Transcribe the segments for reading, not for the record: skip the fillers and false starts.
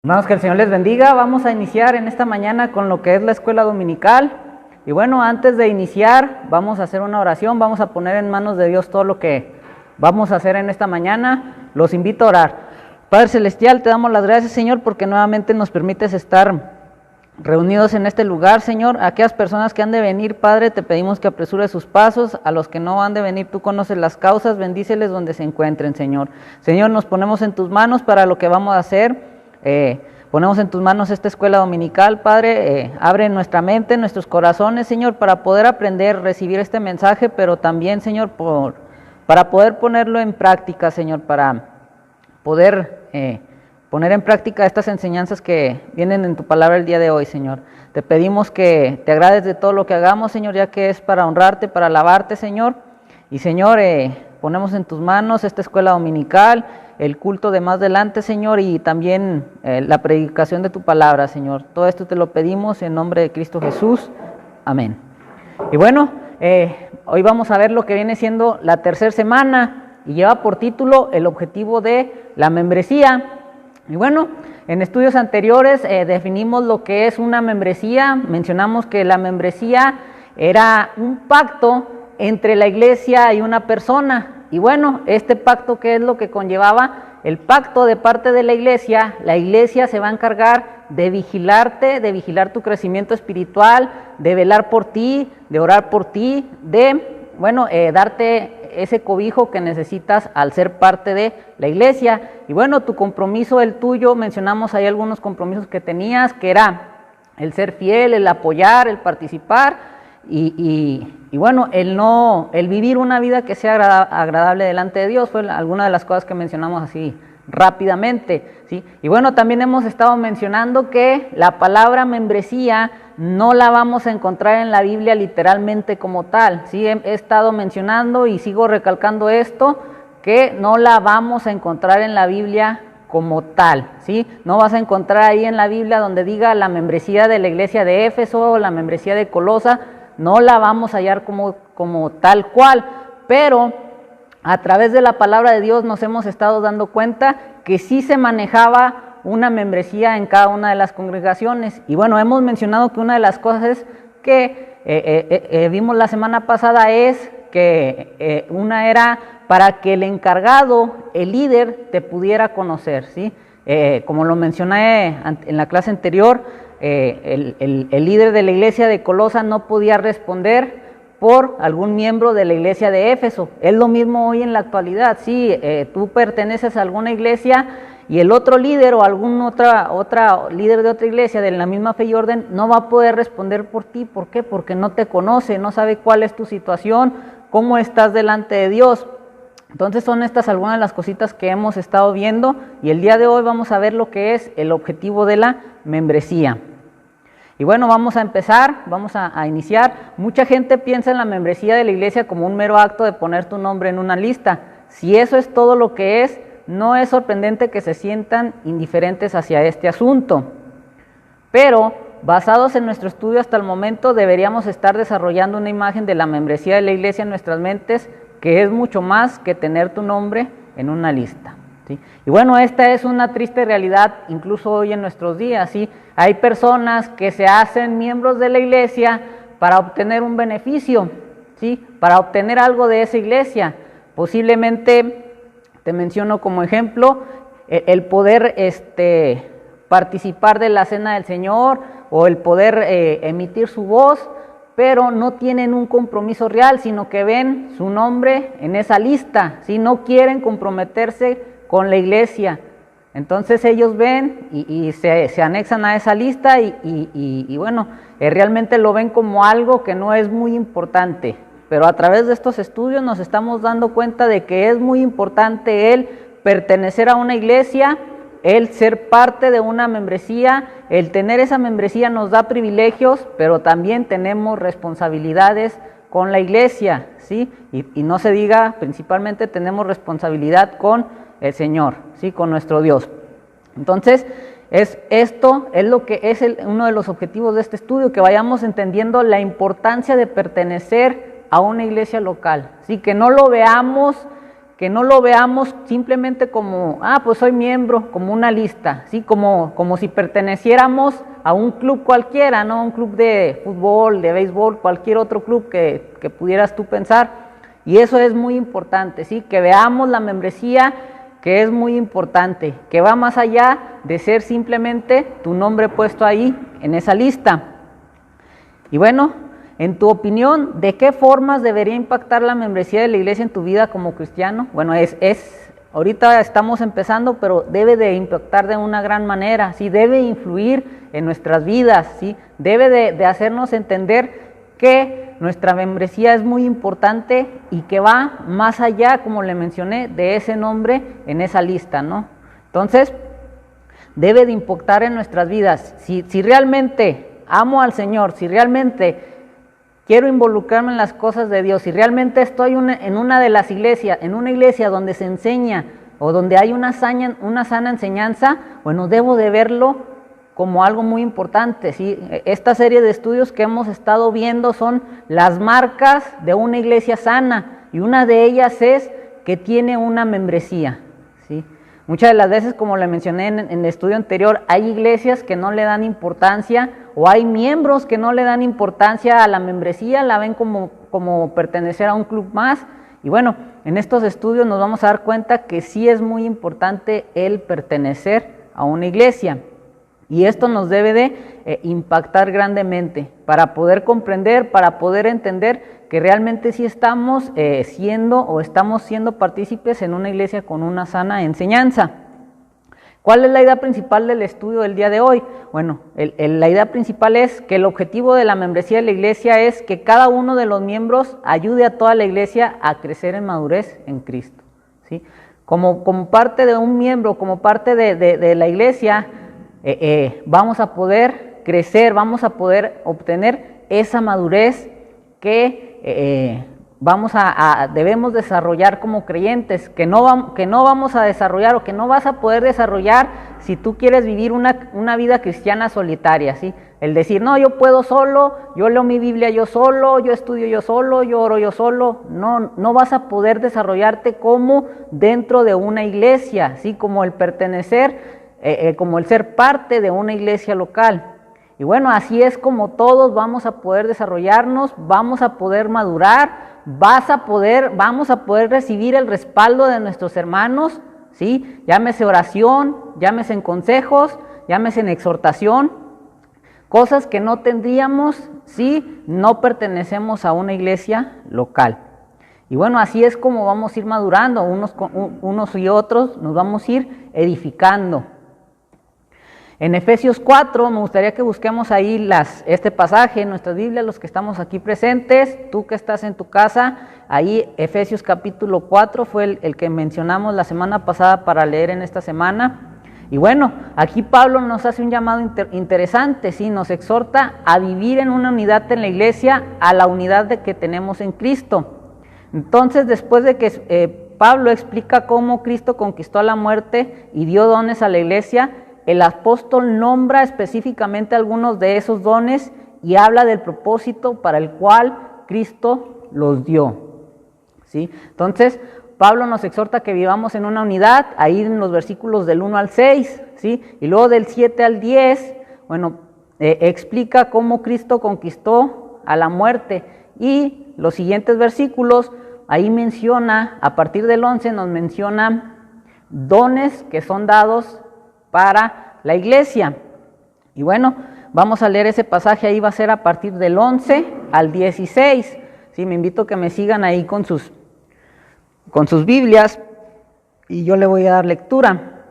Hermanos, que el Señor les bendiga. Vamos a iniciar en esta mañana con lo que es la escuela dominical. Y bueno, antes de iniciar, vamos a hacer una oración. Vamos a poner en manos de Dios todo lo que vamos a hacer en esta mañana. Los invito a orar. Padre Celestial, te damos las gracias, Señor, porque nuevamente nos permites estar reunidos en este lugar, Señor. A aquellas personas que han de venir, Padre, te pedimos que apresures sus pasos. A los que no han de venir, tú conoces las causas. Bendíceles donde se encuentren, Señor. Señor, nos ponemos en tus manos para lo que vamos a hacer. Ponemos en tus manos esta escuela dominical, Padre. Abre nuestra mente, nuestros corazones, Señor, para poder aprender, recibir este mensaje, pero también, Señor, para poder ponerlo en práctica, Señor, para poder poner en práctica estas enseñanzas que vienen en tu palabra el día de hoy, Señor. Te pedimos que te agrades de todo lo que hagamos, Señor, ya que es para honrarte, para alabarte, Señor. Y, Señor, ponemos en tus manos esta escuela dominical, el culto de más adelante, Señor, y también la predicación de tu palabra, Señor. Todo esto te lo pedimos en nombre de Cristo Jesús. Amén. Y bueno, hoy vamos a ver lo que viene siendo la tercera semana y lleva por título el objetivo de la membresía. Y bueno, en estudios anteriores definimos lo que es una membresía. Mencionamos que la membresía era un pacto entre la iglesia y una persona. Y bueno, este pacto, ¿qué es lo que conllevaba? El pacto de parte de la iglesia se va a encargar de vigilarte, de vigilar tu crecimiento espiritual, de velar por ti, de orar por ti, de, bueno, darte ese cobijo que necesitas al ser parte de la iglesia. Y bueno, tu compromiso, el tuyo, mencionamos ahí algunos compromisos que tenías, que era el ser fiel, el apoyar, el participar, y bueno, el vivir una vida que sea agradable delante de Dios. Fue alguna de las cosas que mencionamos así rápidamente, ¿sí? Y bueno, también hemos estado mencionando que la palabra membresía no la vamos a encontrar en la Biblia literalmente como tal, ¿sí? He estado mencionando y sigo recalcando esto, que no la vamos a encontrar en la Biblia como tal, ¿sí? No vas a encontrar ahí en la Biblia donde diga la membresía de la iglesia de Éfeso o la membresía de Colosa. No la vamos a hallar como tal cual, pero a través de la palabra de Dios nos hemos estado dando cuenta que sí se manejaba una membresía en cada una de las congregaciones. Y bueno, hemos mencionado que una de las cosas que vimos la semana pasada es que una era para que el encargado, el líder, te pudiera conocer, ¿sí? Como lo mencioné en la clase anterior, el líder de la iglesia de Colosa no podía responder por algún miembro de la iglesia de Éfeso. Es lo mismo hoy en la actualidad. Si tú perteneces a alguna iglesia y el otro líder o algún otra líder de otra iglesia de la misma fe y orden no va a poder responder por ti. ¿Por qué? Porque no te conoce, no sabe cuál es tu situación, cómo estás delante de Dios. Entonces son estas algunas de las cositas que hemos estado viendo, y el día de hoy vamos a ver lo que es el objetivo de la membresía. Y bueno, vamos a empezar, vamos a iniciar. Mucha gente piensa en la membresía de la iglesia como un mero acto de poner tu nombre en una lista. Si eso es todo lo que es, no es sorprendente que se sientan indiferentes hacia este asunto. Pero, basados en nuestro estudio hasta el momento, deberíamos estar desarrollando una imagen de la membresía de la iglesia en nuestras mentes, que es mucho más que tener tu nombre en una lista, ¿sí? Y bueno, esta es una triste realidad incluso hoy en nuestros días, ¿sí? Hay personas que se hacen miembros de la iglesia para obtener un beneficio, ¿sí? Para obtener algo de esa iglesia. Posiblemente, te menciono como ejemplo, el poder participar de la cena del Señor o el poder emitir su voz, pero no tienen un compromiso real, sino que ven su nombre en esa lista, ¿sí? No quieren comprometerse con la iglesia. Entonces ellos ven y se anexan a esa lista y bueno, realmente lo ven como algo que no es muy importante. Pero a través de estos estudios nos estamos dando cuenta de que es muy importante el pertenecer a una iglesia, el ser parte de una membresía. El tener esa membresía nos da privilegios, pero también tenemos responsabilidades con la iglesia, ¿sí? Y no se diga, principalmente tenemos responsabilidad con el Señor, ¿sí? Con nuestro Dios. Entonces, esto es lo que es uno de los objetivos de este estudio, que vayamos entendiendo la importancia de pertenecer a una iglesia local, ¿sí? Que no lo veamos que no lo veamos simplemente como, pues soy miembro, como una lista, ¿sí? Como si perteneciéramos a un club cualquiera, ¿no? Un club de fútbol, de béisbol, cualquier otro club que pudieras tú pensar. Y eso es muy importante, ¿sí? Que veamos la membresía, que es muy importante, que va más allá de ser simplemente tu nombre puesto ahí en esa lista. Y bueno, en tu opinión, ¿de qué formas debería impactar la membresía de la iglesia en tu vida como cristiano? Bueno, ahorita estamos empezando, pero debe de impactar de una gran manera, ¿sí? Debe influir en nuestras vidas, ¿sí? Debe de hacernos entender que nuestra membresía es muy importante y que va más allá, como le mencioné, de ese nombre en esa lista, ¿no? Entonces, debe de impactar en nuestras vidas. Si realmente amo al Señor, si realmente quiero involucrarme en las cosas de Dios, si realmente estoy en una de las iglesias, en una iglesia donde se enseña o donde hay una sana enseñanza, bueno, debo de verlo como algo muy importante, ¿sí? Esta serie de estudios que hemos estado viendo son las marcas de una iglesia sana, y una de ellas es que tiene una membresía, ¿sí? Muchas de las veces, como le mencioné en el estudio anterior, hay iglesias que no le dan importancia, o hay miembros que no le dan importancia a la membresía, la ven como pertenecer a un club más. Y bueno, en estos estudios nos vamos a dar cuenta que sí es muy importante el pertenecer a una iglesia. Y esto nos debe de impactar grandemente para poder comprender, para poder entender que realmente sí estamos siendo partícipes en una iglesia con una sana enseñanza. ¿Cuál es la idea principal del estudio del día de hoy? Bueno, la idea principal es que el objetivo de la membresía de la iglesia es que cada uno de los miembros ayude a toda la iglesia a crecer en madurez en Cristo, ¿sí? Como parte de un miembro, como parte de la iglesia, vamos a poder crecer, vamos a poder obtener esa madurez que debemos desarrollar como creyentes, que no vamos a desarrollar, o que no vas a poder desarrollar si tú quieres vivir una vida cristiana solitaria, ¿sí? El decir, no, yo puedo solo, yo leo mi Biblia yo solo, yo estudio yo solo, yo oro yo solo. No vas a poder desarrollarte como dentro de una iglesia, ¿sí? Como el pertenecer, como el ser parte de una iglesia local. Y bueno, así es como todos vamos a poder desarrollarnos, vamos a poder madurar, vamos a poder recibir el respaldo de nuestros hermanos, ¿sí? Llámese oración, llámese en consejos, llámese en exhortación, cosas que no tendríamos si no pertenecemos a una iglesia local. Y bueno, así es como vamos a ir madurando, unos y otros nos vamos a ir edificando. En Efesios 4, me gustaría que busquemos ahí este pasaje en nuestra Biblia, los que estamos aquí presentes, tú que estás en tu casa, ahí Efesios capítulo 4 fue el que mencionamos la semana pasada para leer en esta semana. Y bueno, aquí Pablo nos hace un llamado interesante, ¿sí? Nos exhorta a vivir en una unidad en la iglesia, a la unidad que tenemos en Cristo. Entonces, después de que Pablo explica cómo Cristo conquistó la muerte y dio dones a la iglesia, el apóstol nombra específicamente algunos de esos dones y habla del propósito para el cual Cristo los dio, ¿sí? Entonces, Pablo nos exhorta que vivamos en una unidad, ahí en los versículos del 1 al 6, ¿sí? Y luego del 7 al 10, bueno, explica cómo Cristo conquistó a la muerte. Y los siguientes versículos, ahí menciona, a partir del 11 nos menciona dones que son dados para la iglesia. Y bueno, vamos a leer ese pasaje, ahí va a ser a partir del 11 al 16. Sí, me invito a que me sigan ahí con sus Biblias y yo le voy a dar lectura.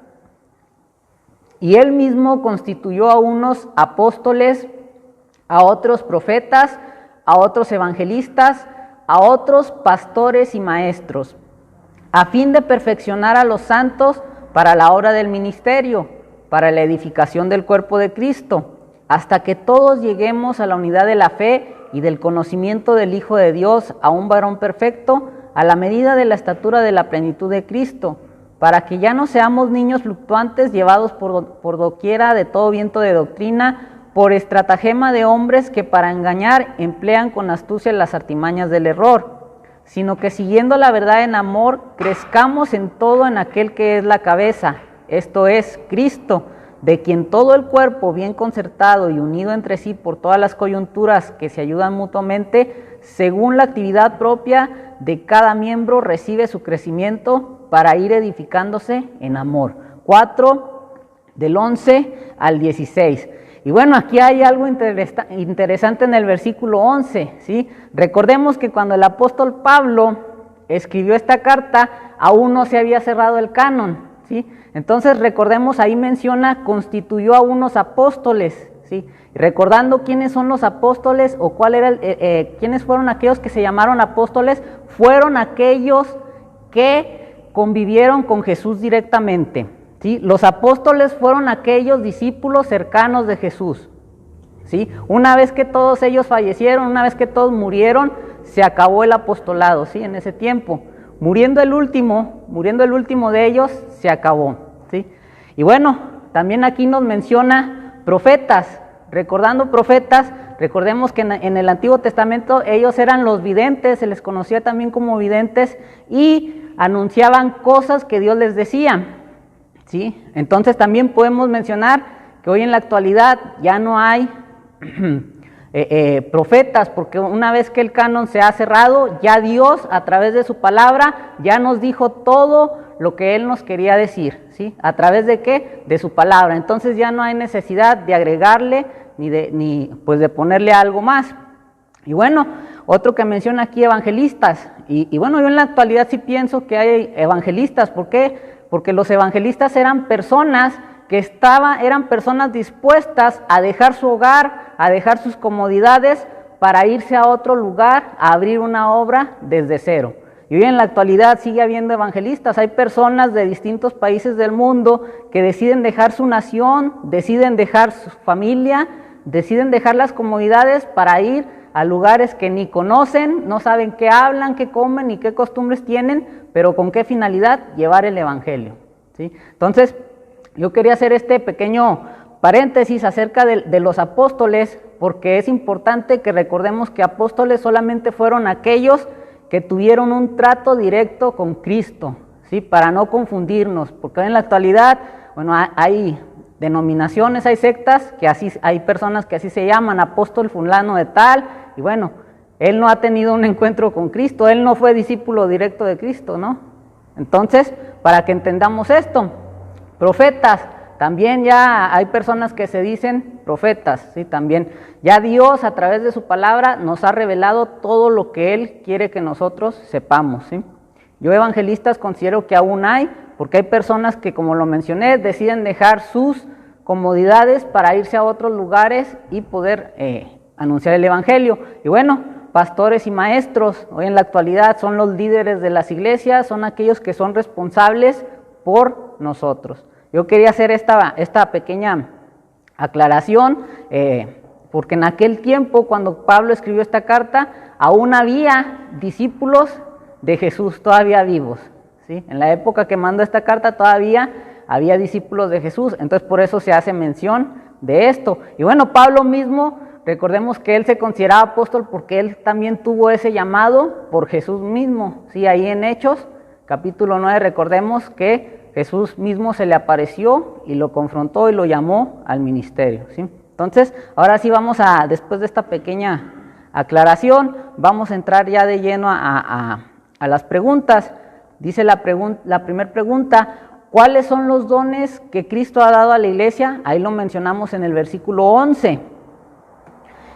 Y él mismo constituyó a unos apóstoles, a otros profetas, a otros evangelistas, a otros pastores y maestros, a fin de perfeccionar a los santos para la obra del ministerio, para la edificación del cuerpo de Cristo, hasta que todos lleguemos a la unidad de la fe y del conocimiento del Hijo de Dios, a un varón perfecto, a la medida de la estatura de la plenitud de Cristo, para que ya no seamos niños fluctuantes, llevados por doquiera de todo viento de doctrina, por estratagema de hombres que para engañar emplean con astucia las artimañas del error, sino que siguiendo la verdad en amor, crezcamos en todo en aquel que es la cabeza, esto es, Cristo, de quien todo el cuerpo, bien concertado y unido entre sí por todas las coyunturas que se ayudan mutuamente, según la actividad propia de cada miembro, recibe su crecimiento para ir edificándose en amor. 4, del 11 al 16. Y bueno, aquí hay algo interesante en el versículo 11, ¿sí? Recordemos que cuando el apóstol Pablo escribió esta carta, aún no se había cerrado el canon, ¿sí? Entonces recordemos, ahí menciona, constituyó a unos apóstoles, ¿sí? Recordando quiénes son los apóstoles o cuál era quiénes fueron aquellos que se llamaron apóstoles, fueron aquellos que convivieron con Jesús directamente. ¿Sí? Los apóstoles fueron aquellos discípulos cercanos de Jesús. ¿Sí? Una vez que todos ellos fallecieron, una vez que todos murieron, se acabó el apostolado, ¿sí? En ese tiempo. Muriendo el último de ellos, se acabó, ¿sí? Y bueno, también aquí nos menciona profetas. Recordando profetas, recordemos que en el Antiguo Testamento ellos eran los videntes, se les conocía también como videntes, y anunciaban cosas que Dios les decía. ¿Sí? Entonces también podemos mencionar que hoy en la actualidad ya no hay profetas, porque una vez que el canon se ha cerrado, ya Dios a través de su palabra ya nos dijo todo lo que Él nos quería decir, ¿sí? ¿A través de qué? De su palabra. Entonces ya no hay necesidad de agregarle ni de ponerle algo más. Y bueno, otro que menciona aquí, evangelistas. Y bueno, yo en la actualidad sí pienso que hay evangelistas. ¿Por qué? Porque los evangelistas eran personas que eran personas dispuestas a dejar su hogar, a dejar sus comodidades para irse a otro lugar, a abrir una obra desde cero. Y hoy en la actualidad sigue habiendo evangelistas. Hay personas de distintos países del mundo que deciden dejar su nación, deciden dejar su familia, deciden dejar las comodidades para ir a lugares que ni conocen, no saben qué hablan, qué comen ni qué costumbres tienen, pero ¿con qué finalidad? Llevar el evangelio, ¿sí? Entonces, yo quería hacer este pequeño paréntesis acerca de los apóstoles, porque es importante que recordemos que apóstoles solamente fueron aquellos que tuvieron un trato directo con Cristo, ¿sí? Para no confundirnos, porque en la actualidad, bueno, hay denominaciones, hay sectas, que así, hay personas que así se llaman, apóstol fulano de tal, y bueno, él no ha tenido un encuentro con Cristo, él no fue discípulo directo de Cristo, ¿no? Entonces, para que entendamos esto, profetas, también ya hay personas que se dicen profetas, ¿sí? También ya Dios a través de su palabra nos ha revelado todo lo que Él quiere que nosotros sepamos, ¿sí? Yo evangelistas considero que aún hay, porque hay personas que, como lo mencioné, deciden dejar sus comodidades para irse a otros lugares y poder anunciar el evangelio. Y bueno, pastores y maestros, hoy en la actualidad son los líderes de las iglesias, son aquellos que son responsables por nosotros. Yo quería hacer esta pequeña aclaración, porque en aquel tiempo, cuando Pablo escribió esta carta, aún había discípulos de Jesús todavía vivos, ¿sí? En la época que mandó esta carta todavía había discípulos de Jesús, entonces por eso se hace mención de esto. Y bueno, Pablo mismo, recordemos que él se consideraba apóstol porque él también tuvo ese llamado por Jesús mismo, ¿sí? Ahí en Hechos, capítulo 9, recordemos que Jesús mismo se le apareció y lo confrontó y lo llamó al ministerio, ¿sí? Entonces, ahora sí vamos después de esta pequeña aclaración, vamos a entrar ya de lleno a las preguntas. Dice la primera pregunta, ¿cuáles son los dones que Cristo ha dado a la iglesia? Ahí lo mencionamos en el versículo 11.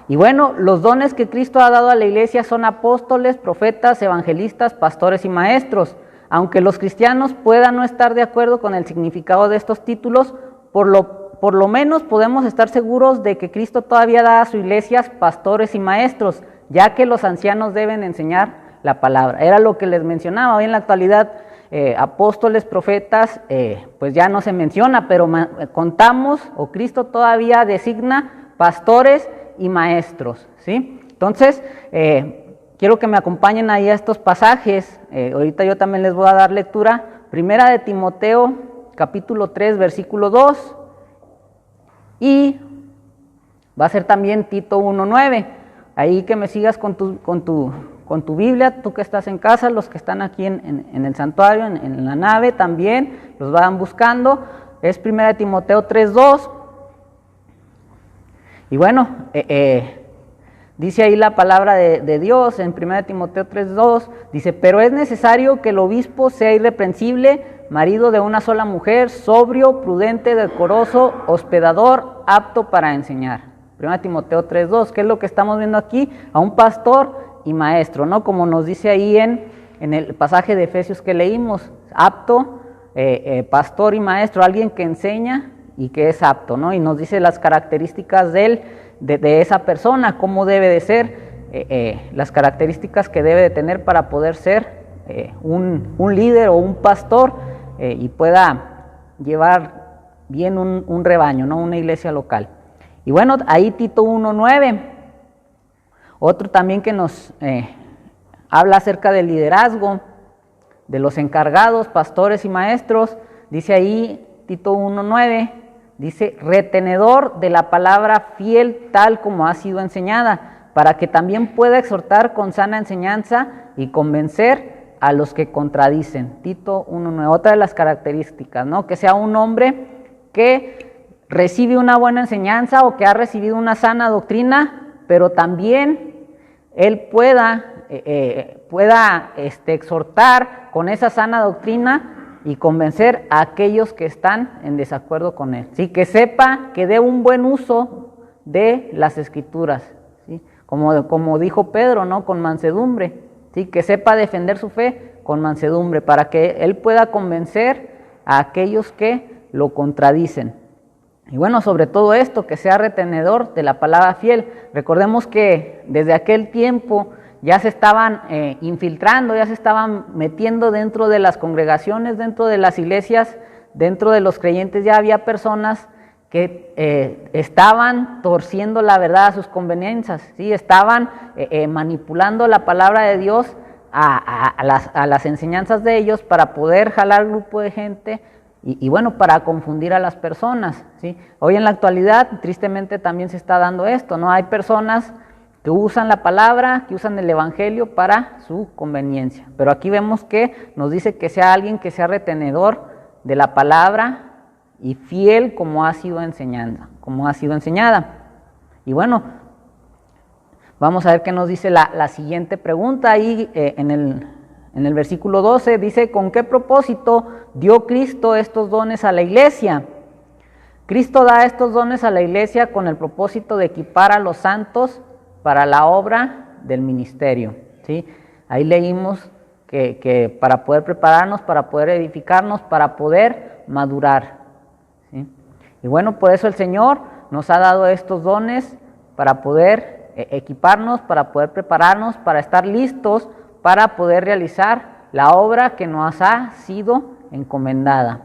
Y bueno, los dones que Cristo ha dado a la iglesia son apóstoles, profetas, evangelistas, pastores y maestros. Aunque los cristianos puedan no estar de acuerdo con el significado de estos títulos, por lo menos podemos estar seguros de que Cristo todavía da a su iglesia pastores y maestros, ya que los ancianos deben enseñar la palabra. Era lo que les mencionaba. Hoy en la actualidad, apóstoles, profetas, pues ya no se menciona, pero contamos, o Cristo todavía designa pastores y maestros, ¿sí? Entonces, quiero que me acompañen ahí a estos pasajes. Ahorita yo también les voy a dar lectura. Primera de Timoteo, capítulo 3, versículo 2. Y va a ser también Tito 1:9. Ahí que me sigas con con tu Biblia, tú que estás en casa, los que están aquí en el santuario, en la nave también, los van buscando. Es 1 Timoteo 3:2. Y bueno, dice ahí la palabra de Dios en 1 Timoteo 3:2, dice, pero es necesario que el obispo sea irreprensible, marido de una sola mujer, sobrio, prudente, decoroso, hospedador, apto para enseñar. 1 Timoteo 3:2, ¿qué es lo que estamos viendo aquí? A un pastor y maestro, ¿no? Como nos dice ahí en el pasaje de Efesios que leímos, apto, pastor y maestro, alguien que enseña y que es apto, ¿no? Y nos dice las características de esa persona, cómo debe de ser, las características que debe de tener para poder ser un líder o un pastor y pueda llevar bien un rebaño, ¿no? Una iglesia local. Y bueno, ahí Tito 1:9, otro también que nos habla acerca del liderazgo, de los encargados, pastores y maestros, dice ahí Tito 1:9, dice, retenedor de la palabra fiel tal como ha sido enseñada, para que también pueda exhortar con sana enseñanza y convencer a los que contradicen. Tito 1:9, otra de las características, ¿no? Que sea un hombre que recibe una buena enseñanza o que ha recibido una sana doctrina, pero también él pueda exhortar con esa sana doctrina y convencer a aquellos que están en desacuerdo con él, ¿sí? Que sepa, que dé un buen uso de las escrituras, ¿sí? Como dijo Pedro, ¿no? Con mansedumbre, ¿sí? Que sepa defender su fe con mansedumbre, para que él pueda convencer a aquellos que lo contradicen. Y bueno, sobre todo esto, que sea retenedor de la palabra fiel. Recordemos que desde aquel tiempo ya se estaban infiltrando, ya se estaban metiendo dentro de las congregaciones, dentro de las iglesias, dentro de los creyentes, ya había personas que estaban torciendo la verdad a sus conveniencias, ¿sí? Estaban manipulando la palabra de Dios a las enseñanzas de ellos para poder jalar grupo de gente y bueno, para confundir a las personas, ¿sí? Hoy en la actualidad, tristemente también se está dando esto, ¿no? Hay personas que usan la palabra, que usan el evangelio para su conveniencia. Pero aquí vemos que nos dice que sea alguien que sea retenedor de la palabra y fiel como ha sido enseñada. Y bueno, vamos a ver qué nos dice la siguiente pregunta. Ahí en el versículo 12 dice, ¿con qué propósito dio Cristo estos dones a la iglesia? Cristo da estos dones a la iglesia con el propósito de equipar a los santos para la obra del ministerio, ¿sí? Ahí leímos que para poder prepararnos, para poder edificarnos, para poder madurar, ¿sí? Y bueno, por eso el Señor nos ha dado estos dones para poder equiparnos, para poder prepararnos, para estar listos, para poder realizar la obra que nos ha sido encomendada.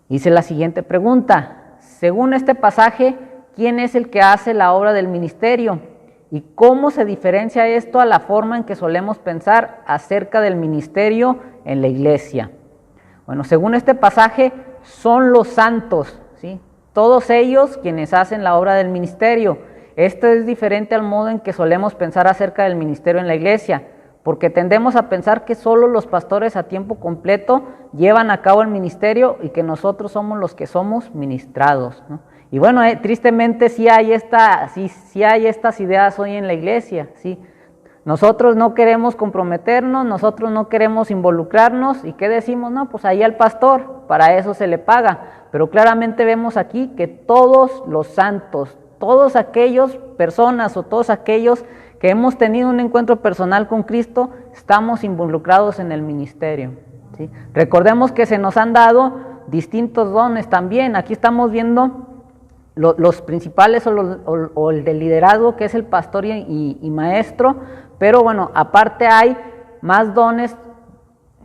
Hice la siguiente pregunta. Según este pasaje, ¿quién es el que hace la obra del ministerio? ¿Y cómo se diferencia esto a la forma en que solemos pensar acerca del ministerio en la iglesia? Bueno, según este pasaje, son los santos, ¿sí? Todos ellos quienes hacen la obra del ministerio. Esto es diferente al modo en que solemos pensar acerca del ministerio en la iglesia, porque tendemos a pensar que solo los pastores a tiempo completo llevan a cabo el ministerio y que nosotros somos los que somos ministrados, ¿no? Y bueno, tristemente sí hay estas ideas hoy en la iglesia, ¿sí? Nosotros no queremos comprometernos, nosotros no queremos involucrarnos, ¿y qué decimos? No, pues ahí al pastor, para eso se le paga. Pero claramente vemos aquí que todos los santos, todos aquellos personas o todos aquellos que hemos tenido un encuentro personal con Cristo, estamos involucrados en el ministerio, ¿sí? Recordemos que se nos han dado distintos dones también. Aquí estamos viendo los principales o el del liderazgo, que es el pastor y maestro, pero bueno, aparte hay más dones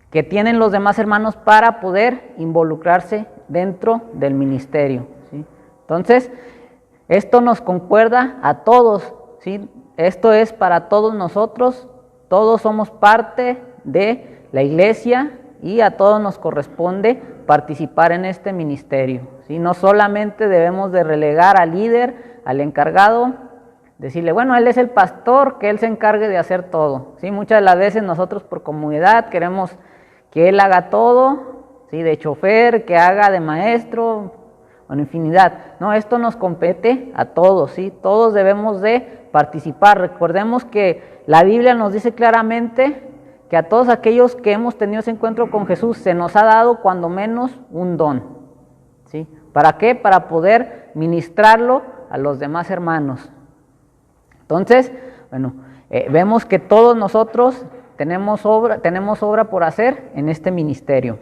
que tienen los demás hermanos para poder involucrarse dentro del ministerio, ¿sí? Entonces, esto nos concuerda a todos, ¿sí? Esto es para todos nosotros, todos somos parte de la iglesia y a todos nos corresponde participar en este ministerio, ¿sí? No solamente debemos de relegar al líder, al encargado, decirle, bueno, él es el pastor, que él se encargue de hacer todo, ¿sí? Muchas de las veces nosotros por comodidad queremos que él haga todo, ¿sí? De chofer, que haga de maestro, bueno, infinidad. No, esto nos compete a todos, ¿sí? Todos debemos de participar. Recordemos que la Biblia nos dice claramente que a todos aquellos que hemos tenido ese encuentro con Jesús se nos ha dado cuando menos un don, ¿sí? ¿Para qué? Para poder ministrarlo a los demás hermanos. Entonces, bueno, vemos que todos nosotros tenemos obra por hacer en este ministerio.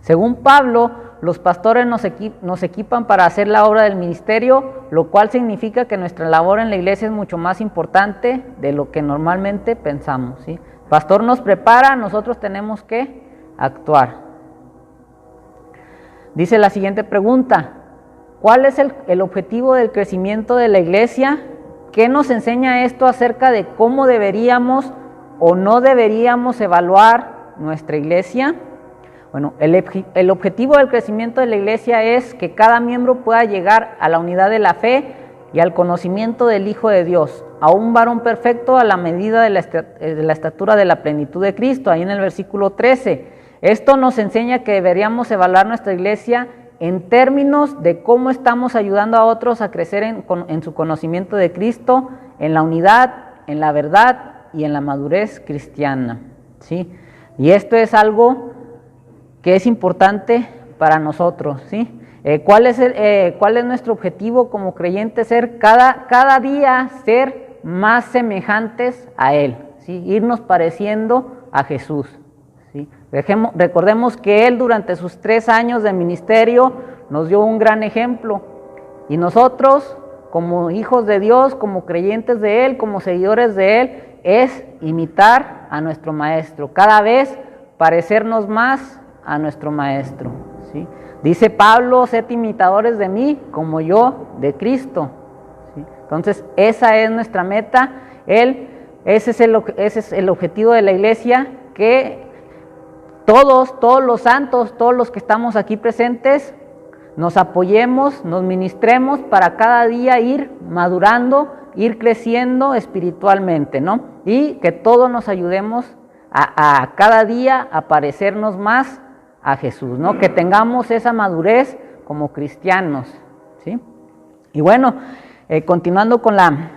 Según Pablo, los pastores nos equipan para hacer la obra del ministerio, lo cual significa que nuestra labor en la iglesia es mucho más importante de lo que normalmente pensamos, ¿sí? El pastor nos prepara, nosotros tenemos que actuar. Dice la siguiente pregunta: ¿cuál es el objetivo del crecimiento de la iglesia? ¿Qué nos enseña esto acerca de cómo deberíamos o no deberíamos evaluar nuestra iglesia? Bueno, el objetivo del crecimiento de la iglesia es que cada miembro pueda llegar a la unidad de la fe y al conocimiento del Hijo de Dios, a un varón perfecto a la medida de la estatura de la plenitud de Cristo, ahí en el versículo 13. Esto nos enseña que deberíamos evaluar nuestra iglesia en términos de cómo estamos ayudando a otros a crecer en su conocimiento de Cristo, en la unidad, en la verdad y en la madurez cristiana, ¿sí? Y esto es algo que es importante para nosotros, ¿sí? ¿Cuál es nuestro objetivo como creyentes? Ser cada día ser más semejantes a Él, ¿sí? Irnos pareciendo a Jesús, ¿sí? Recordemos que Él durante sus 3 años de ministerio nos dio un gran ejemplo, y nosotros como hijos de Dios, como creyentes de Él, como seguidores de Él, es imitar a nuestro Maestro, cada vez parecernos más a nuestro Maestro, ¿sí? Dice Pablo, sed imitadores de mí como yo de Cristo, ¿sí? Entonces esa es nuestra meta, ese es el objetivo de la iglesia, que todos los santos, todos los que estamos aquí presentes, nos apoyemos, nos ministremos para cada día ir madurando, ir creciendo espiritualmente, ¿no? Y que todos nos ayudemos a cada día a parecernos más a Jesús, ¿no? Que tengamos esa madurez como cristianos, ¿sí? Y bueno, continuando con la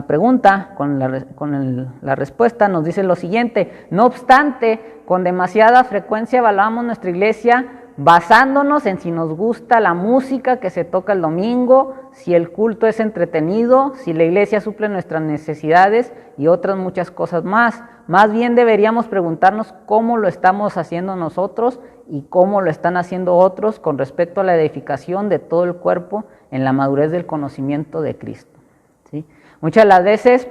pregunta, con la respuesta, nos dice lo siguiente: no obstante, con demasiada frecuencia evaluamos nuestra iglesia basándonos en si nos gusta la música que se toca el domingo, si el culto es entretenido, si la iglesia suple nuestras necesidades y otras muchas cosas más. Más bien deberíamos preguntarnos cómo lo estamos haciendo nosotros y cómo lo están haciendo otros con respecto a la edificación de todo el cuerpo en la madurez del conocimiento de Cristo, ¿sí? Muchas de las veces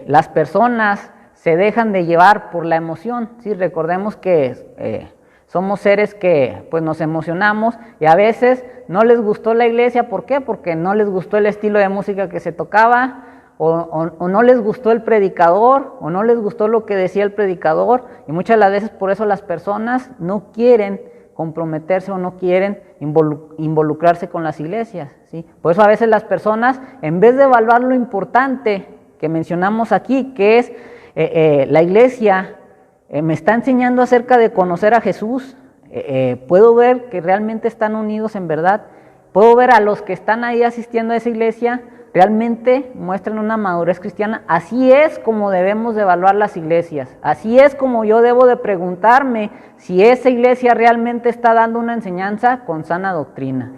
las personas se dejan de llevar por la emoción, ¿sí? Recordemos que somos seres que pues nos emocionamos, y a veces no les gustó la iglesia. ¿Por qué? Porque no les gustó el estilo de música que se tocaba, o no les gustó el predicador, o no les gustó lo que decía el predicador, y muchas de las veces por eso las personas no quieren comprometerse o no quieren involucrarse con las iglesias, ¿sí? Por eso a veces las personas, en vez de evaluar lo importante que mencionamos aquí, que es la iglesia me está enseñando acerca de conocer a Jesús, puedo ver que realmente están unidos en verdad, puedo ver a los que están ahí asistiendo a esa iglesia, realmente muestran una madurez cristiana. Así es como debemos de evaluar las iglesias, así es como yo debo de preguntarme si esa iglesia realmente está dando una enseñanza con sana doctrina,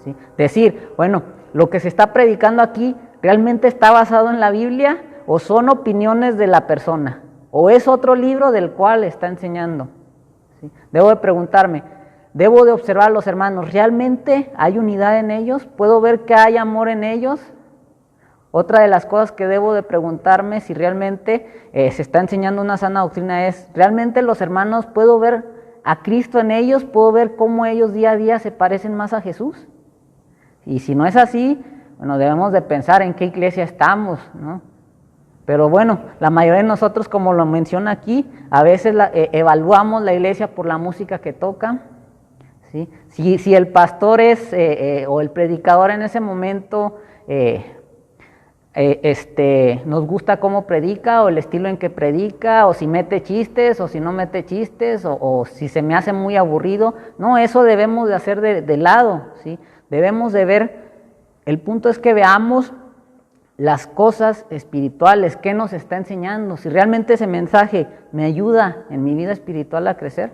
¿sí? Decir, bueno, lo que se está predicando aquí realmente está basado en la Biblia, o son opiniones de la persona, o es otro libro del cual está enseñando, ¿sí? Debo de preguntarme, debo de observar a los hermanos, ¿realmente hay unidad en ellos? ¿Puedo ver que hay amor en ellos? Otra de las cosas que debo de preguntarme si realmente se está enseñando una sana doctrina es, ¿realmente los hermanos puedo ver a Cristo en ellos? ¿Puedo ver cómo ellos día a día se parecen más a Jesús? Y si no es así, bueno, debemos de pensar en qué iglesia estamos, ¿no? Pero bueno, la mayoría de nosotros, como lo menciona aquí, a veces evaluamos la iglesia por la música que toca, ¿sí? Si el pastor es, o el predicador en ese momento, nos gusta cómo predica, o el estilo en que predica, o si mete chistes, o si no mete chistes, o si se me hace muy aburrido, no, eso debemos de hacer de lado, ¿sí? Debemos de ver, el punto es que veamos las cosas espirituales, qué nos está enseñando, si realmente ese mensaje me ayuda en mi vida espiritual a crecer.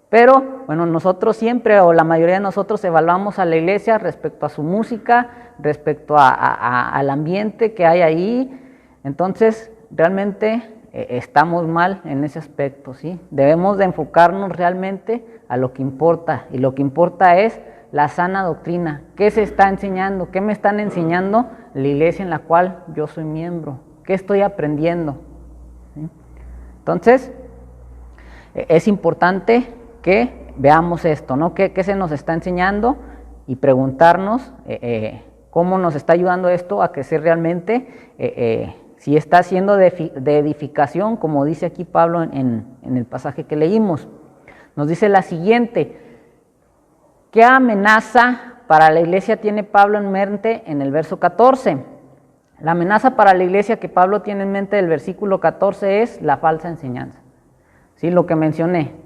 Pero, bueno, nosotros siempre, o la mayoría de nosotros, evaluamos a la iglesia respecto a su música, respecto al ambiente que hay ahí. Entonces, realmente estamos mal en ese aspecto, ¿sí? Debemos de enfocarnos realmente a lo que importa, y lo que importa es la sana doctrina. ¿Qué se está enseñando? ¿Qué me están enseñando la iglesia en la cual yo soy miembro? ¿Qué estoy aprendiendo? ¿Sí? Entonces, es importante que veamos esto, ¿no? ¿Qué se nos está enseñando? Y preguntarnos cómo nos está ayudando esto a crecer realmente, si está siendo de edificación, como dice aquí Pablo en el pasaje que leímos. Nos dice la siguiente: ¿qué amenaza para la iglesia tiene Pablo en mente en el verso 14? La amenaza para la iglesia que Pablo tiene en mente del versículo 14 es la falsa enseñanza. Sí, lo que mencioné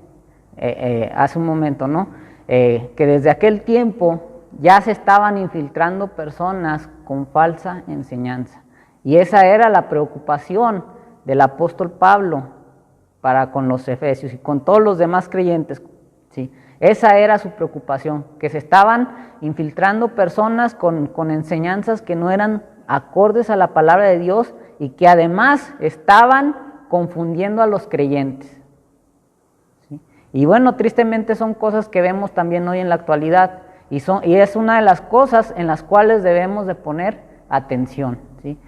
hace un momento, ¿no? Que desde aquel tiempo ya se estaban infiltrando personas con falsa enseñanza. Y esa era la preocupación del apóstol Pablo para con los efesios y con todos los demás creyentes, ¿sí? Esa era su preocupación, que se estaban infiltrando personas con enseñanzas que no eran acordes a la palabra de Dios y que además estaban confundiendo a los creyentes. ¿Sí? Y bueno, tristemente son cosas que vemos también hoy en la actualidad y es una de las cosas en las cuales debemos de poner atención, ¿sí?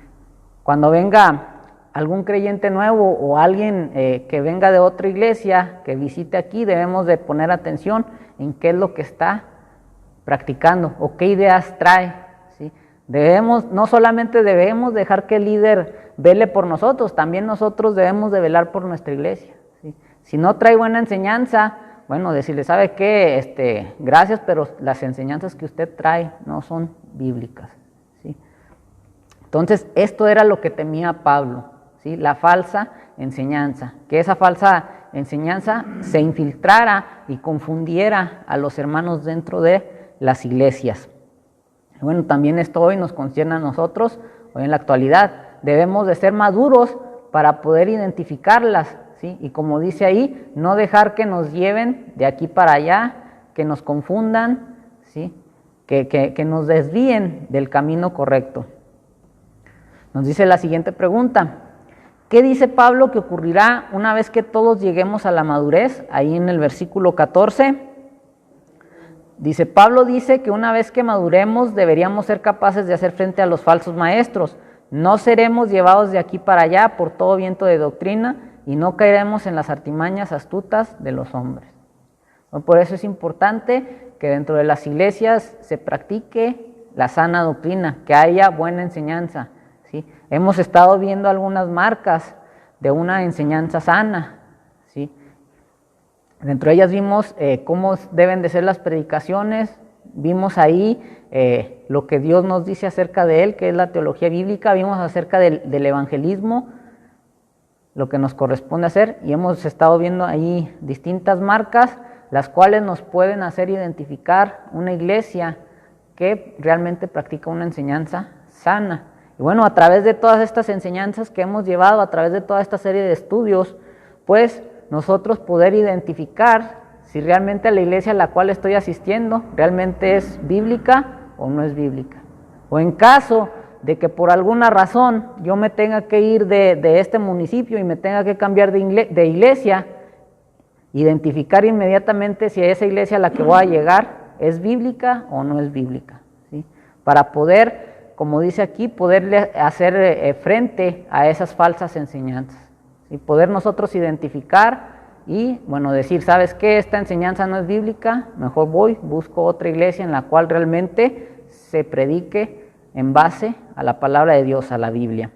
Cuando venga algún creyente nuevo o alguien que venga de otra iglesia, que visite aquí, debemos de poner atención en qué es lo que está practicando o qué ideas trae, ¿sí? No solamente debemos dejar que el líder vele por nosotros, también nosotros debemos de velar por nuestra iglesia, ¿sí? Si no trae buena enseñanza, bueno, decirle, ¿sabe qué? Gracias, pero las enseñanzas que usted trae no son bíblicas, ¿sí? Entonces, esto era lo que temía Pablo, ¿sí? La falsa enseñanza, que esa falsa enseñanza se infiltrara y confundiera a los hermanos dentro de las iglesias. Bueno, también esto hoy nos concierne a nosotros, hoy en la actualidad. Debemos de ser maduros para poder identificarlas, ¿sí? Y como dice ahí, no dejar que nos lleven de aquí para allá, que nos confundan, ¿sí? Que nos desvíen del camino correcto. Nos dice la siguiente pregunta: ¿qué dice Pablo que ocurrirá una vez que todos lleguemos a la madurez? Ahí en el versículo 14, dice, Pablo dice que una vez que maduremos deberíamos ser capaces de hacer frente a los falsos maestros. No seremos llevados de aquí para allá por todo viento de doctrina y no caeremos en las artimañas astutas de los hombres. Por eso es importante que dentro de las iglesias se practique la sana doctrina, que haya buena enseñanza, ¿sí? Hemos estado viendo algunas marcas de una enseñanza sana, ¿sí? Dentro de ellas vimos cómo deben de ser las predicaciones, vimos ahí lo que Dios nos dice acerca de él, que es la teología bíblica, vimos acerca del evangelismo, lo que nos corresponde hacer, y hemos estado viendo ahí distintas marcas, las cuales nos pueden hacer identificar una iglesia que realmente practica una enseñanza sana. Y bueno, a través de todas estas enseñanzas que hemos llevado, a través de toda esta serie de estudios, pues nosotros poder identificar si realmente la iglesia a la cual estoy asistiendo realmente es bíblica o no es bíblica. O en caso de que por alguna razón yo me tenga que ir de este municipio y me tenga que cambiar de iglesia, identificar inmediatamente si esa iglesia a la que voy a llegar es bíblica o no es bíblica, ¿sí? Para poder, como dice aquí, poderle hacer frente a esas falsas enseñanzas, ¿sí? Poder nosotros identificar y, bueno, decir, ¿sabes qué? Esta enseñanza no es bíblica, mejor busco otra iglesia en la cual realmente se predique en base a la palabra de Dios, a la Biblia.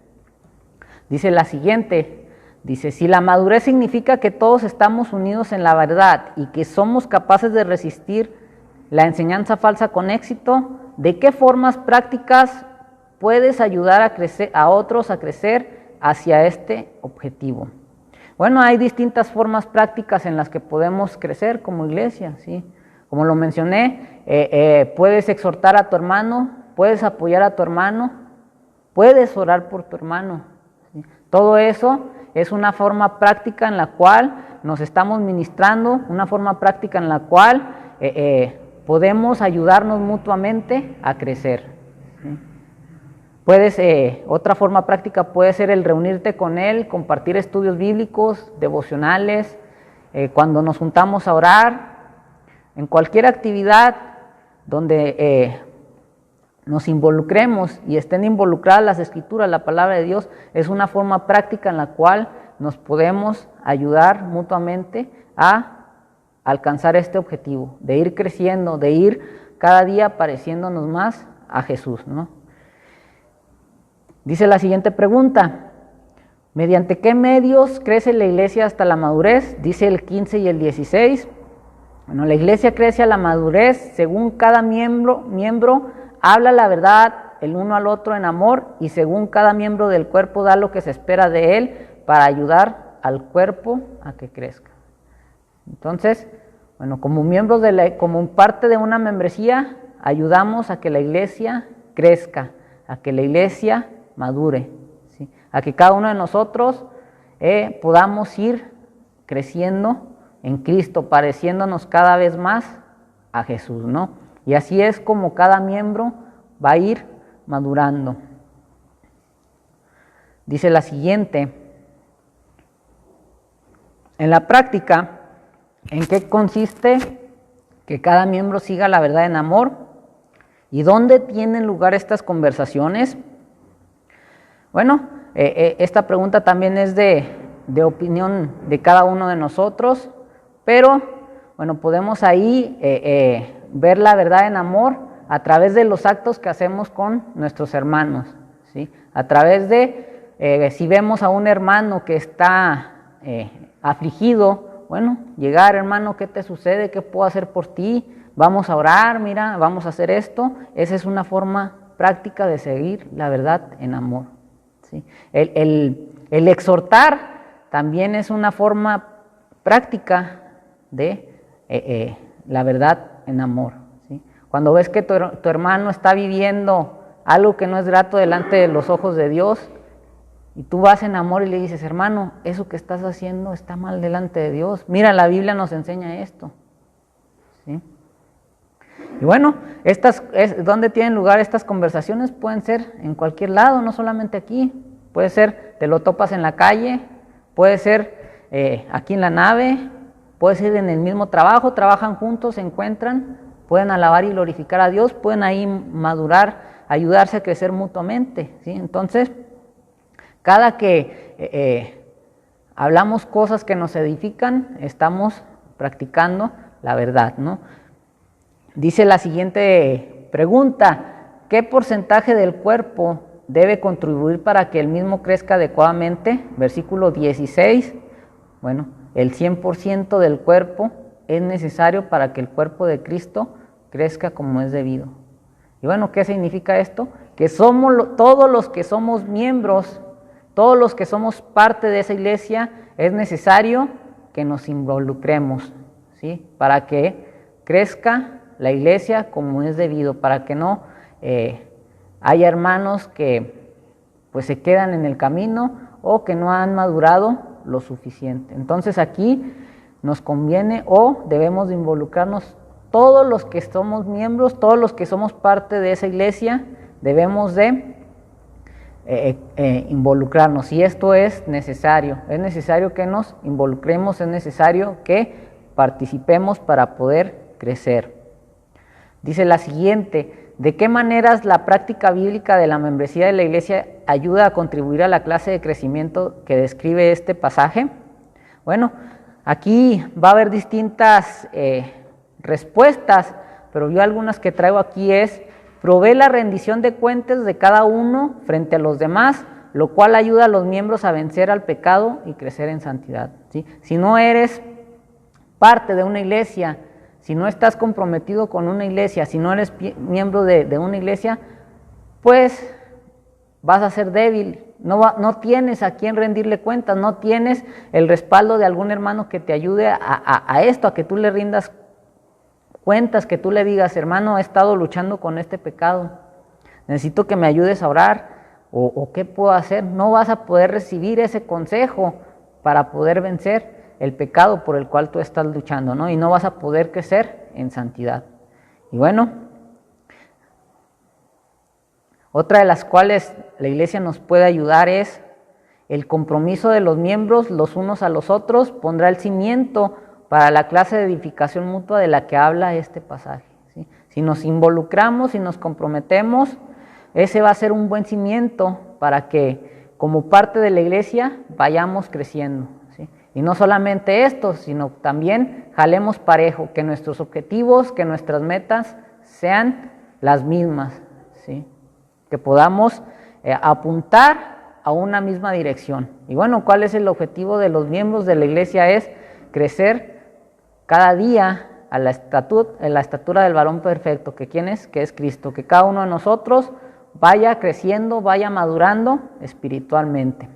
Dice la siguiente, dice, si la madurez significa que todos estamos unidos en la verdad y que somos capaces de resistir la enseñanza falsa con éxito. ¿De qué formas prácticas puedes ayudar a otros a crecer hacia este objetivo? Bueno, hay distintas formas prácticas en las que podemos crecer como iglesia, ¿sí? Como lo mencioné, puedes exhortar a tu hermano, puedes apoyar a tu hermano, puedes orar por tu hermano, ¿sí? Todo eso es una forma práctica en la cual nos estamos ministrando, una forma práctica en la cual podemos ayudarnos mutuamente a crecer, ¿sí? Otra forma práctica puede ser el reunirte con él, compartir estudios bíblicos, devocionales, cuando nos juntamos a orar, en cualquier actividad donde nos involucremos y estén involucradas las Escrituras, la palabra de Dios, es una forma práctica en la cual nos podemos ayudar mutuamente a alcanzar este objetivo, de ir creciendo, de ir cada día pareciéndonos más a Jesús, ¿no? Dice la siguiente pregunta: ¿mediante qué medios crece la iglesia hasta la madurez? Dice el 15 y el 16. Bueno, la iglesia crece a la madurez según cada miembro habla la verdad el uno al otro en amor, y según cada miembro del cuerpo da lo que se espera de él para ayudar al cuerpo a que crezca. Entonces, bueno, como miembros como parte de una membresía, ayudamos a que la iglesia crezca, a que la iglesia madure, ¿sí? A que cada uno de nosotros podamos ir creciendo en Cristo, pareciéndonos cada vez más a Jesús, ¿no? Y así es como cada miembro va a ir madurando. Dice la siguiente: en la práctica, ¿en qué consiste que cada miembro siga la verdad en amor? ¿Y dónde tienen lugar estas conversaciones? Bueno, esta pregunta también es de opinión de cada uno de nosotros, pero bueno, podemos ahí ver la verdad en amor a través de los actos que hacemos con nuestros hermanos, ¿sí? A través de, si vemos a un hermano que está afligido, bueno, llegar, hermano, ¿qué te sucede? ¿Qué puedo hacer por ti? Vamos a orar, mira, vamos a hacer esto. Esa es una forma práctica de seguir la verdad en amor, ¿sí? El exhortar también es una forma práctica de la verdad en amor, ¿sí? Cuando ves que tu hermano está viviendo algo que no es grato delante de los ojos de Dios, y tú vas en amor y le dices: hermano, eso que estás haciendo está mal delante de Dios. Mira, la Biblia nos enseña esto, ¿sí? Y bueno, ¿dónde tienen lugar estas conversaciones? Pueden ser en cualquier lado, no solamente aquí. Puede ser, te lo topas en la calle, puede ser aquí en la nave, puede ser en el mismo trabajo, trabajan juntos, se encuentran, pueden alabar y glorificar a Dios, pueden ahí madurar, ayudarse a crecer mutuamente, ¿sí? Entonces, cada que hablamos cosas que nos edifican, estamos practicando la verdad, ¿no? Dice la siguiente pregunta: ¿qué porcentaje del cuerpo debe contribuir para que el mismo crezca adecuadamente? Versículo 16. Bueno, el 100% del cuerpo es necesario para que el cuerpo de Cristo crezca como es debido. Y bueno, ¿qué significa esto? Que somos todos los que somos miembros, todos los que somos parte de esa iglesia, es necesario que nos involucremos, ¿sí? Para que crezca la iglesia como es debido, para que no haya hermanos que pues se quedan en el camino o que no han madurado lo suficiente. Entonces aquí nos conviene o debemos de involucrarnos todos los que somos miembros, todos los que somos parte de esa iglesia, debemos de involucrarnos, y esto es necesario que nos involucremos, es necesario que participemos para poder crecer. Dice la siguiente: ¿de qué maneras la práctica bíblica de la membresía de la iglesia ayuda a contribuir a la clase de crecimiento que describe este pasaje? Bueno, aquí va a haber distintas respuestas, pero yo algunas que traigo aquí es: provee la rendición de cuentas de cada uno frente a los demás, lo cual ayuda a los miembros a vencer al pecado y crecer en santidad, ¿sí? Si no eres parte de una iglesia, Si no estás comprometido con una iglesia, si no eres miembro de una iglesia, pues vas a ser débil. No tienes a quién rendirle cuentas, no tienes el respaldo de algún hermano que te ayude a esto, a que tú le rindas cuentas, que tú le digas, hermano, he estado luchando con este pecado, necesito que me ayudes a orar, o qué puedo hacer. No vas a poder recibir ese consejo para poder vencer el pecado por el cual tú estás luchando, ¿no? Y no vas a poder crecer en santidad. Y bueno, otra de las cuales la iglesia nos puede ayudar es el compromiso de los miembros los unos a los otros, pondrá el cimiento para la clase de edificación mutua de la que habla este pasaje, ¿sí? Si nos involucramos, si nos comprometemos, ese va a ser un buen cimiento para que como parte de la iglesia vayamos creciendo, ¿sí? Y no solamente esto, sino también jalemos parejo, que nuestros objetivos, que nuestras metas sean las mismas, ¿sí? Que podamos apuntar a una misma dirección. Y bueno, ¿cuál es el objetivo de los miembros de la iglesia? Es crecer cada día a la estatura del varón perfecto, que ¿quién es? Que es Cristo, que cada uno de nosotros vaya creciendo, vaya madurando espiritualmente.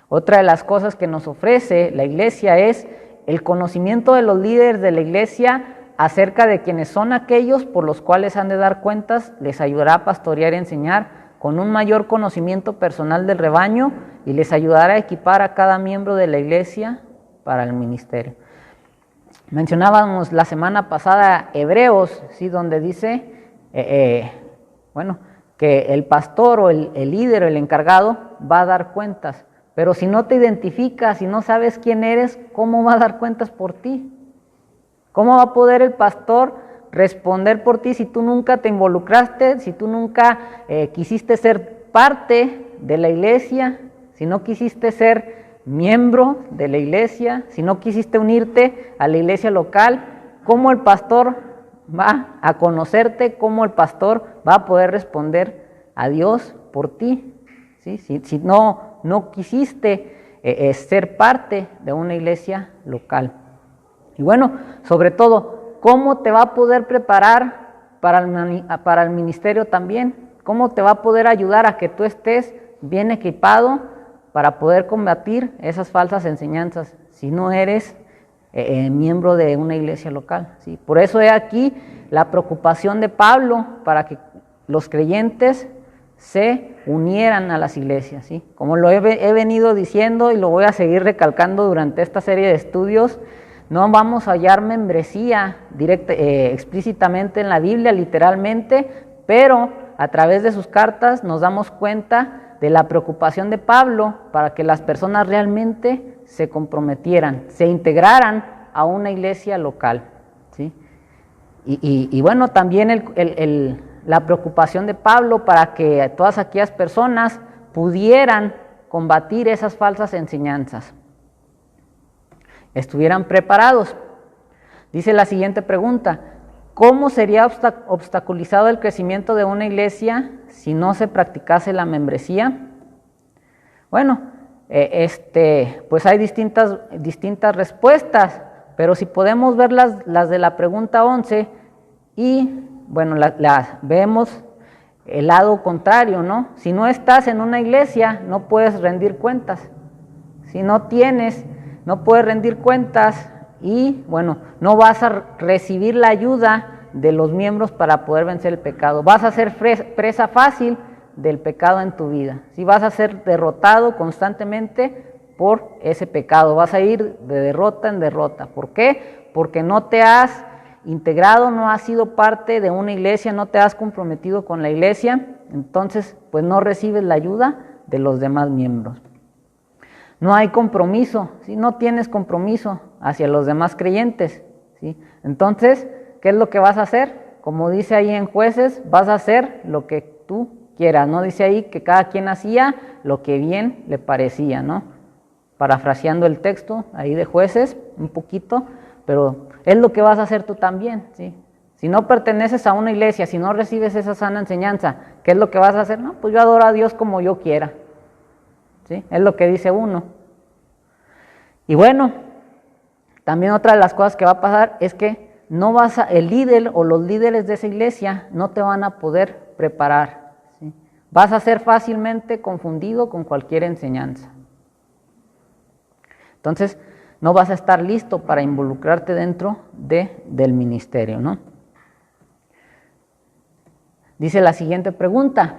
Otra de las cosas que nos ofrece la iglesia es el conocimiento de los líderes de la iglesia acerca de quienes son aquellos por los cuales han de dar cuentas, les ayudará a pastorear y enseñar con un mayor conocimiento personal del rebaño y les ayudará a equipar a cada miembro de la iglesia para el ministerio. Mencionábamos la semana pasada Hebreos, ¿sí? Donde dice, que el pastor o el líder o el encargado va a dar cuentas, pero si no te identificas, si no sabes quién eres, ¿cómo va a dar cuentas por ti? ¿Cómo va a poder el pastor responder por ti si tú nunca te involucraste, si tú nunca quisiste ser parte de la iglesia, si no quisiste ser miembro de la iglesia, si no quisiste unirte a la iglesia local? ¿Cómo el pastor va a conocerte? ¿Cómo el pastor va a poder responder a Dios por ti? ¿Sí? Si no quisiste ser parte de una iglesia local. Y bueno, sobre todo, ¿cómo te va a poder preparar para el ministerio también? ¿Cómo te va a poder ayudar a que tú estés bien equipado para poder combatir esas falsas enseñanzas si no eres miembro de una iglesia local? ¿Sí? Por eso he aquí la preocupación de Pablo para que los creyentes se unieran a las iglesias, ¿sí? Como lo he venido diciendo y lo voy a seguir recalcando durante esta serie de estudios, no vamos a hallar membresía explícitamente en la Biblia, literalmente, pero a través de sus cartas nos damos cuenta de la preocupación de Pablo para que las personas realmente se comprometieran, se integraran a una iglesia local, ¿sí? Y bueno, también la preocupación de Pablo para que todas aquellas personas pudieran combatir esas falsas enseñanzas, estuvieran preparados. Dice la siguiente pregunta: ¿cómo sería obstaculizado el crecimiento de una iglesia si no se practicase la membresía? Bueno, pues hay distintas respuestas, pero si podemos ver las de la pregunta 11 y, bueno, vemos el lado contrario, ¿no? Si no estás en una iglesia, no puedes rendir cuentas. Si no puedes rendir cuentas y, bueno, no vas a recibir la ayuda de los miembros para poder vencer el pecado. Vas a ser presa fácil del pecado en tu vida. ¿Sí? Vas a ser derrotado constantemente por ese pecado. Vas a ir de derrota en derrota. ¿Por qué? Porque no te has integrado, no has sido parte de una iglesia, no te has comprometido con la iglesia. Entonces, pues no recibes la ayuda de los demás miembros. No hay compromiso, ¿sí? No tienes compromiso hacia los demás creyentes, ¿sí? Entonces, ¿qué es lo que vas a hacer? Como dice ahí en Jueces, vas a hacer lo que tú quieras, ¿no? Dice ahí que cada quien hacía lo que bien le parecía, ¿no? Parafraseando el texto ahí de Jueces un poquito, pero es lo que vas a hacer tú también, ¿sí? Si no perteneces a una iglesia, si no recibes esa sana enseñanza, ¿qué es lo que vas a hacer? No, pues yo adoro a Dios como yo quiera, ¿sí? Es lo que dice uno. Y bueno, también otra de las cosas que va a pasar es que el líder o los líderes de esa iglesia no te van a poder preparar, ¿sí? Vas a ser fácilmente confundido con cualquier enseñanza. Entonces, no vas a estar listo para involucrarte dentro del ministerio, ¿no? Dice la siguiente pregunta: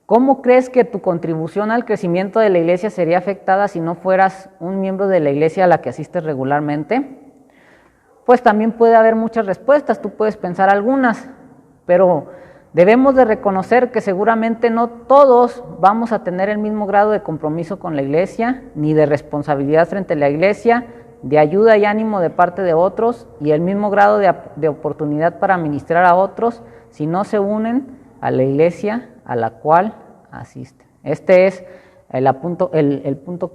¿cómo crees que tu contribución al crecimiento de la iglesia sería afectada si no fueras un miembro de la iglesia a la que asistes regularmente? Pues también puede haber muchas respuestas, tú puedes pensar algunas, pero debemos de reconocer que seguramente no todos vamos a tener el mismo grado de compromiso con la iglesia, ni de responsabilidad frente a la iglesia, de ayuda y ánimo de parte de otros, y el mismo grado de oportunidad para ministrar a otros si no se unen a la iglesia a la cual asisten. Este es el punto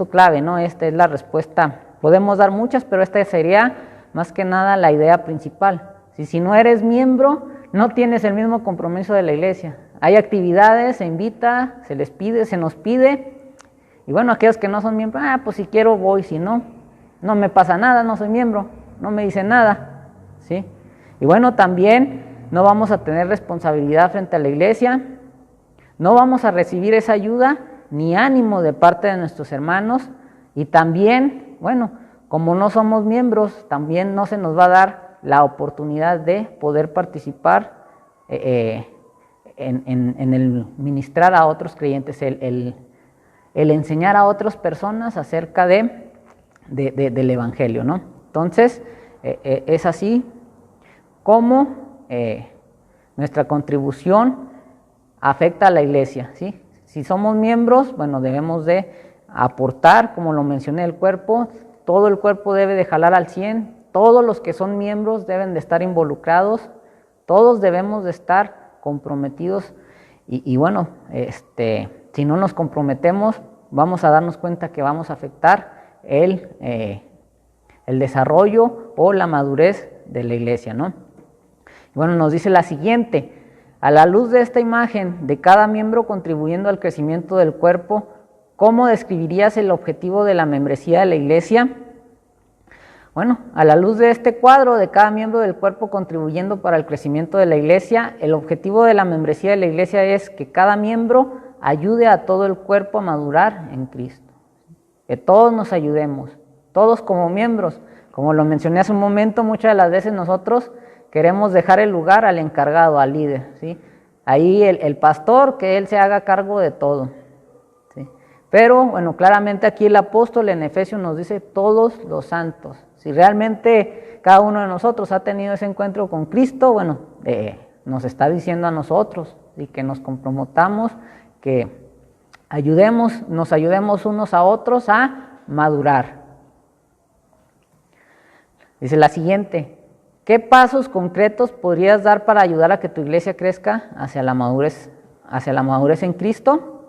clave, ¿no? Esta es la respuesta. Podemos dar muchas, pero esta sería más que nada la idea principal. Si no eres miembro, no tienes el mismo compromiso de la iglesia. Hay actividades, se invita, se les pide, se nos pide, y bueno, aquellos que no son miembros, pues si quiero voy, si no, no me pasa nada, no soy miembro, no me dicen nada, ¿sí? Y bueno, también no vamos a tener responsabilidad frente a la iglesia, no vamos a recibir esa ayuda ni ánimo de parte de nuestros hermanos, y también, bueno, como no somos miembros, también no se nos va a dar la oportunidad de poder participar en el ministrar a otros creyentes, el enseñar a otras personas acerca del evangelio, ¿no? Entonces, es así como nuestra contribución afecta a la iglesia, ¿sí? Si somos miembros, bueno, debemos de aportar, como lo mencioné, el cuerpo, todo el cuerpo debe de jalar al 100%, todos los que son miembros deben de estar involucrados, todos debemos de estar comprometidos, y bueno, si no nos comprometemos, vamos a darnos cuenta que vamos a afectar el desarrollo o la madurez de la iglesia, ¿no? Bueno, nos dice la siguiente: a la luz de esta imagen de cada miembro contribuyendo al crecimiento del cuerpo, ¿cómo describirías el objetivo de la membresía de la iglesia? Bueno, a la luz de este cuadro de cada miembro del cuerpo contribuyendo para el crecimiento de la iglesia, el objetivo de la membresía de la iglesia es que cada miembro ayude a todo el cuerpo a madurar en Cristo. Que todos nos ayudemos, todos como miembros. Como lo mencioné hace un momento, muchas de las veces nosotros queremos dejar el lugar al encargado, al líder, ¿sí? Ahí el pastor, que él se haga cargo de todo, ¿sí? Pero, bueno, claramente aquí el apóstol en Efesios nos dice todos los santos. Si realmente cada uno de nosotros ha tenido ese encuentro con Cristo, bueno, nos está diciendo a nosotros, ¿sí? Que nos comprometamos, que nos ayudemos unos a otros a madurar. Dice la siguiente: ¿qué pasos concretos podrías dar para ayudar a que tu iglesia crezca hacia la madurez en Cristo?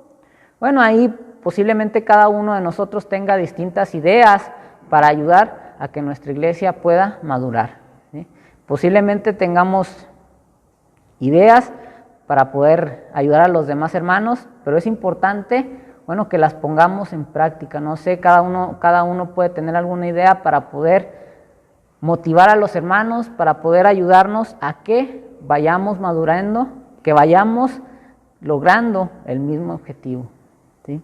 Bueno, ahí posiblemente cada uno de nosotros tenga distintas ideas para ayudar a que nuestra iglesia pueda madurar, ¿sí? Posiblemente tengamos ideas para poder ayudar a los demás hermanos, pero es importante, bueno, que las pongamos en práctica. No sé, cada uno puede tener alguna idea para poder motivar a los hermanos, para poder ayudarnos a que vayamos madurando, que vayamos logrando el mismo objetivo, ¿sí?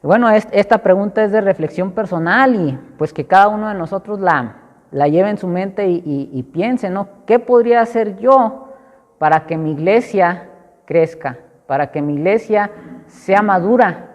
Y bueno, esta pregunta es de reflexión personal, y pues que cada uno de nosotros la lleve en su mente y piense, ¿no? ¿Qué podría hacer yo para que mi iglesia crezca, para que mi iglesia sea madura,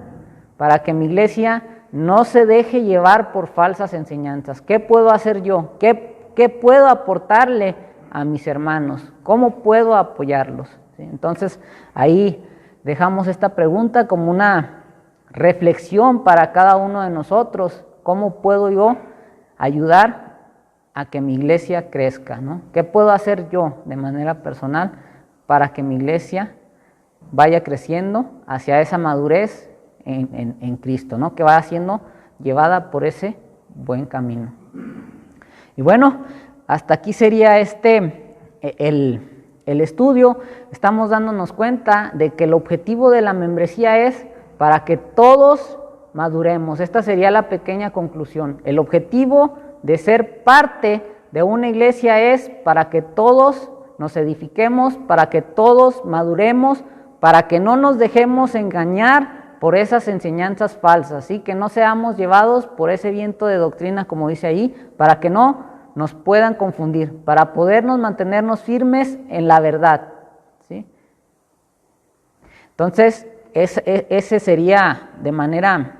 para que mi iglesia no se deje llevar por falsas enseñanzas? ¿Qué puedo hacer yo? ¿Qué puedo aportarle a mis hermanos? ¿Cómo puedo apoyarlos? ¿Sí? Entonces, ahí dejamos esta pregunta como una reflexión para cada uno de nosotros. ¿Cómo puedo yo ayudar a que mi iglesia crezca, ¿no? ¿Qué puedo hacer yo de manera personal para que mi iglesia vaya creciendo hacia esa madurez en Cristo, ¿no? Que vaya siendo llevada por ese buen camino. Y bueno, hasta aquí sería el estudio. Estamos dándonos cuenta de que el objetivo de la membresía es para que todos maduremos. Esta sería la pequeña conclusión. El objetivo de ser parte de una iglesia es para que todos nos edifiquemos, para que todos maduremos, para que no nos dejemos engañar por esas enseñanzas falsas, ¿sí? Que no seamos llevados por ese viento de doctrina, como dice ahí, para que no nos puedan confundir, para podernos mantenernos firmes en la verdad, ¿sí? Entonces, ese sería de manera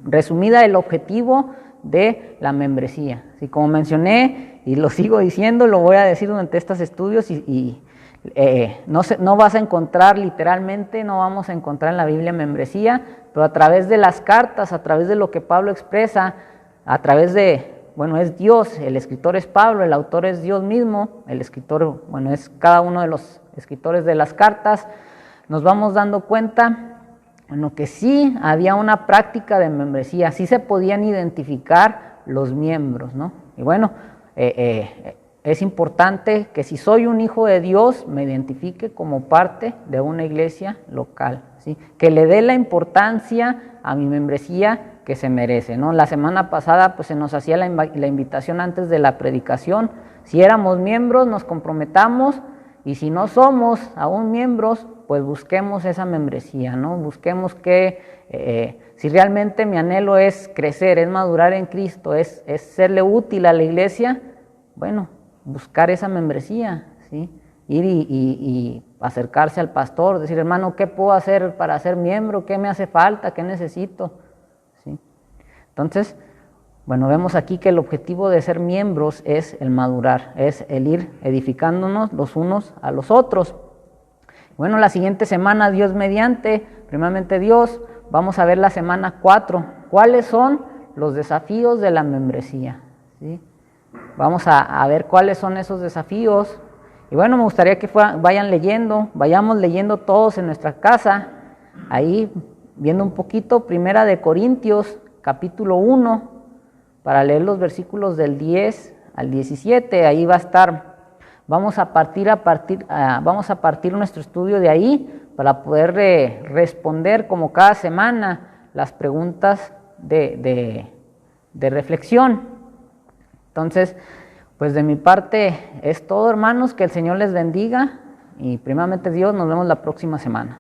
resumida el objetivo de la membresía. ¿Sí? Como mencioné, y lo sigo diciendo, lo voy a decir durante estos estudios, no vas a encontrar literalmente, no vamos a encontrar en la Biblia membresía, pero a través de las cartas, a través de lo que Pablo expresa, a través de, bueno, es Dios, el escritor es Pablo, el autor es Dios mismo, el escritor, bueno, es cada uno de los escritores de las cartas, nos vamos dando cuenta, bueno, que sí había una práctica de membresía, sí se podían identificar los miembros, ¿no? Y bueno, es importante que si soy un hijo de Dios, me identifique como parte de una iglesia local, ¿sí? Que le dé la importancia a mi membresía que se merece, ¿no? La semana pasada pues se nos hacía la invitación antes de la predicación, si éramos miembros nos comprometamos, y si no somos aún miembros, pues busquemos esa membresía, ¿no? Busquemos que, si realmente mi anhelo es crecer, es madurar en Cristo, es serle útil a la iglesia, bueno, buscar esa membresía, ¿sí? Ir y acercarse al pastor, decir, hermano, ¿qué puedo hacer para ser miembro? ¿Qué me hace falta? ¿Qué necesito? ¿Sí? Entonces, bueno, vemos aquí que el objetivo de ser miembros es el madurar, es el ir edificándonos los unos a los otros. Bueno, la siguiente semana, Dios mediante, primeramente Dios, vamos a ver la semana 4. ¿Cuáles son los desafíos de la membresía? ¿Sí? Vamos a ver cuáles son esos desafíos. Y bueno, me gustaría que vayamos leyendo todos en nuestra casa, ahí viendo un poquito, Primera de Corintios, capítulo 1, para leer los versículos del 10 al 17, ahí va a estar. Vamos a partir nuestro estudio de ahí para poder responder como cada semana las preguntas de reflexión. Entonces, pues de mi parte es todo, hermanos, que el Señor les bendiga y primeramente Dios, nos vemos la próxima semana.